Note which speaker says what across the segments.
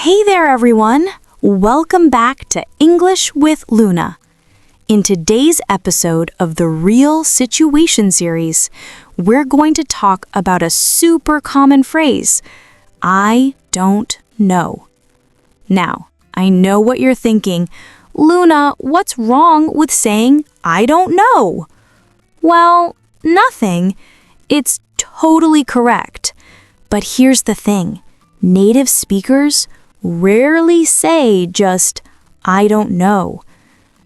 Speaker 1: Hey there, everyone! Welcome back to English with Luna. In today's episode of the Real Situation series, we're going to talk about a super common phrase, I don't know. Now, I know what you're thinking. Luna, what's wrong with saying I don't know? Well, nothing. It's totally correct. But here's the thing. Native speakers rarely say just, I don't know.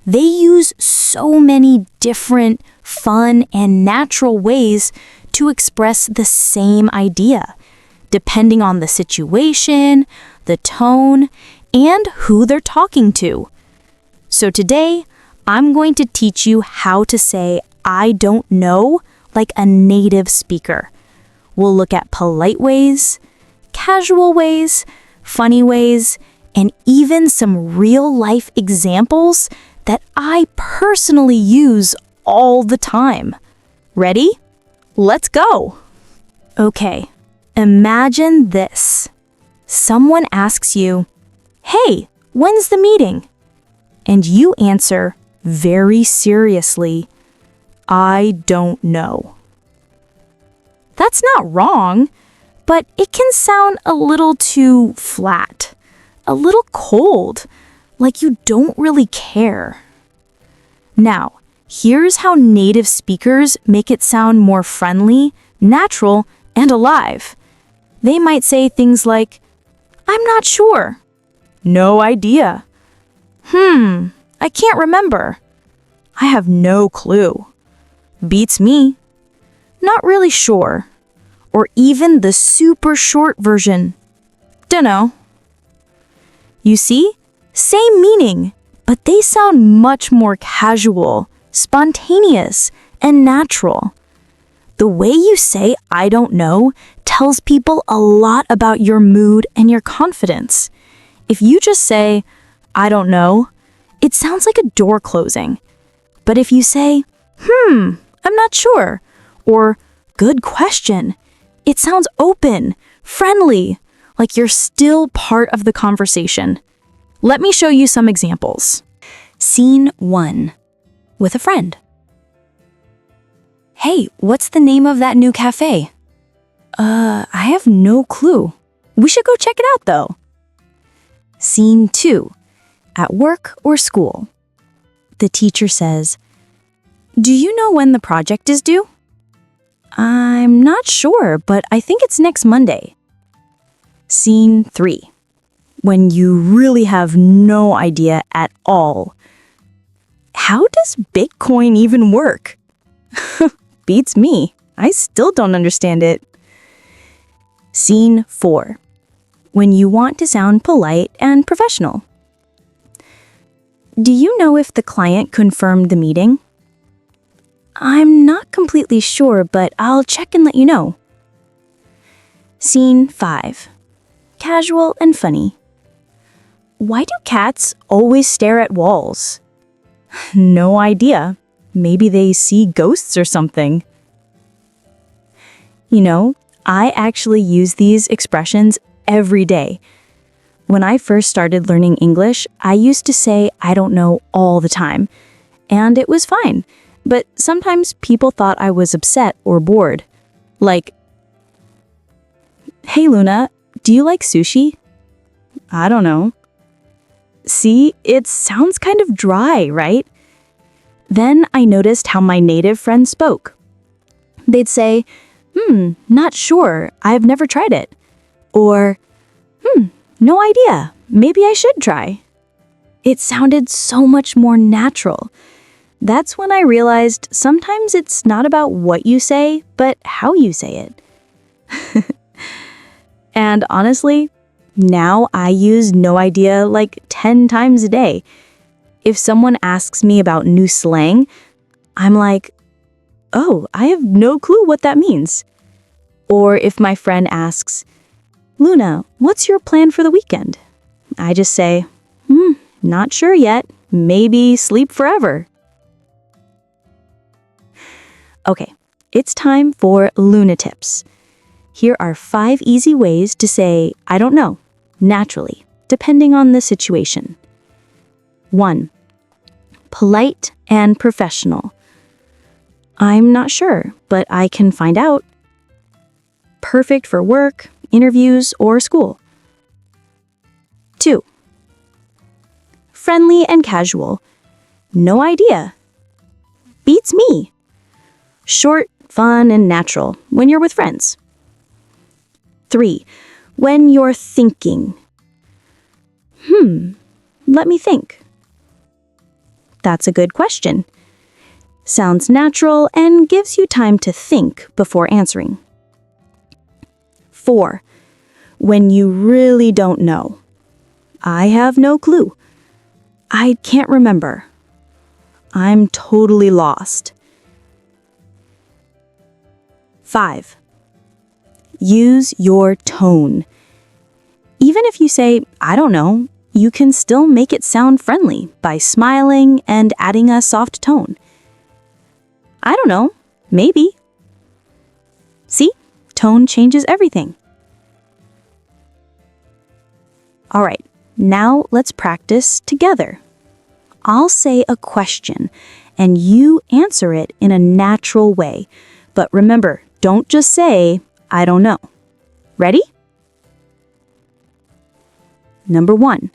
Speaker 1: They use so many different, fun, and natural ways to express the same idea, depending on the situation, the tone, and who they're talking to. So today, I'm going to teach you how to say I don't know like a native speaker. We'll look at polite ways, casual ways, funny ways, and even some real-life examples that I personally use all the time. Ready? Let's go! Okay, imagine this. Someone asks you, "Hey, when's the meeting?" And you answer very seriously, "I don't know." That's not wrong, but it can sound a little too flat, a little cold, like you don't really care. Now, here's how native speakers make it sound more friendly, natural, and alive. They might say things like, "I'm not sure." "No idea." I can't remember." "I have no clue." "Beats me." "Not really sure." Or even the super short version, "Dunno." You see? Same meaning, but they sound much more casual, spontaneous, and natural. The way you say I don't know tells people a lot about your mood and your confidence. If you just say, I don't know, it sounds like a door closing. But if you say, I'm not sure, or good question, it sounds open, friendly, like you're still part of the conversation. Let me show you some examples. Scene 1. With a friend. "Hey, what's the name of that new cafe?" I have no clue. We should go check it out, though." Scene 2. At work or school. The teacher says, "Do you know when the project is due?" "I'm not sure, but I think it's next Monday." Scene 3. When you really have no idea at all. "How does Bitcoin even work?" Beats me. I still don't understand it. Scene 4. When you want to sound polite and professional. "Do you know if the client confirmed the meeting?" "I'm not completely sure, but I'll check and let you know." Scene 5. Casual and funny. "Why do cats always stare at walls?" "No idea. Maybe they see ghosts or something." You know, I actually use these expressions every day. When I first started learning English, I used to say I don't know all the time, and it was fine. But sometimes people thought I was upset or bored. Like, "Hey Luna, do you like sushi?" "I don't know." See, it sounds kind of dry, right? Then I noticed how my native friends spoke. They'd say, not sure, I've never tried it." Or, no idea, maybe I should try. It sounded so much more natural. That's when I realized sometimes it's not about what you say, but how you say it. And honestly, now I use no idea like 10 times a day. If someone asks me about new slang, I'm like, "Oh, I have no clue what that means." Or if my friend asks, "Luna, what's your plan for the weekend?" I just say, not sure yet, maybe sleep forever." Okay, it's time for Luna Tips. Here are 5 easy ways to say I don't know, naturally, depending on the situation. 1. Polite and professional. I'm not sure, but I can find out. Perfect for work, interviews, or school. 2. Friendly and casual. No idea. Beats me. Short, fun, and natural when you're with friends. 3. When you're thinking. Let me think. That's a good question. Sounds natural and gives you time to think before answering. 4. When you really don't know. I have no clue. I can't remember. I'm totally lost. 5. Use your tone. Even if you say, I don't know, you can still make it sound friendly by smiling and adding a soft tone. I don't know, maybe. See, tone changes everything. All right, now let's practice together. I'll say a question, and you answer it in a natural way. But remember, don't just say, I don't know. Ready? Number 1.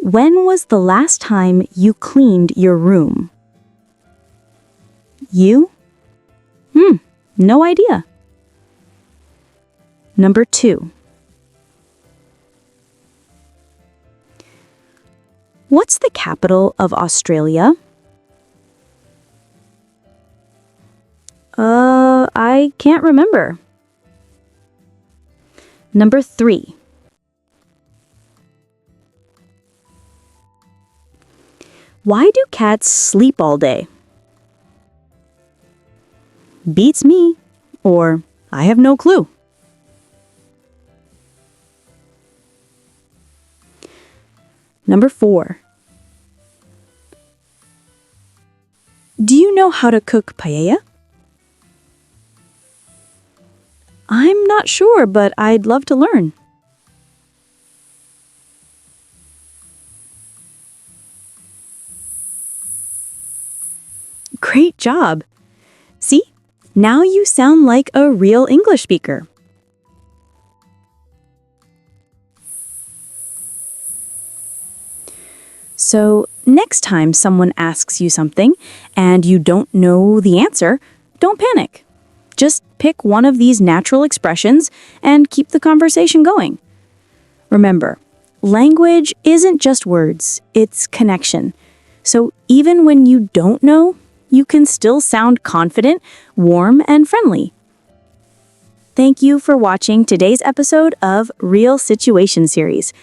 Speaker 1: When was the last time you cleaned your room? You? No idea. Number 2. What's the capital of Australia? I can't remember. Number 3. Why do cats sleep all day? Beats me, or I have no clue. Number 4. Do you know how to cook paella? I'm not sure, but I'd love to learn. Great job! See, now you sound like a real English speaker. So, next time someone asks you something and you don't know the answer, don't panic. Just pick one of these natural expressions and keep the conversation going. Remember, language isn't just words, it's connection. So even when you don't know, you can still sound confident, warm, and friendly. Thank you for watching today's episode of Real Situation Series.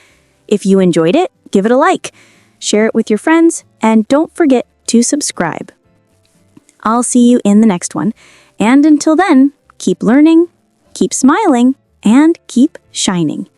Speaker 1: If you enjoyed it, give it a like, share it with your friends, and don't forget to subscribe. I'll see you in the next one. And until then, keep learning, keep smiling, and keep shining.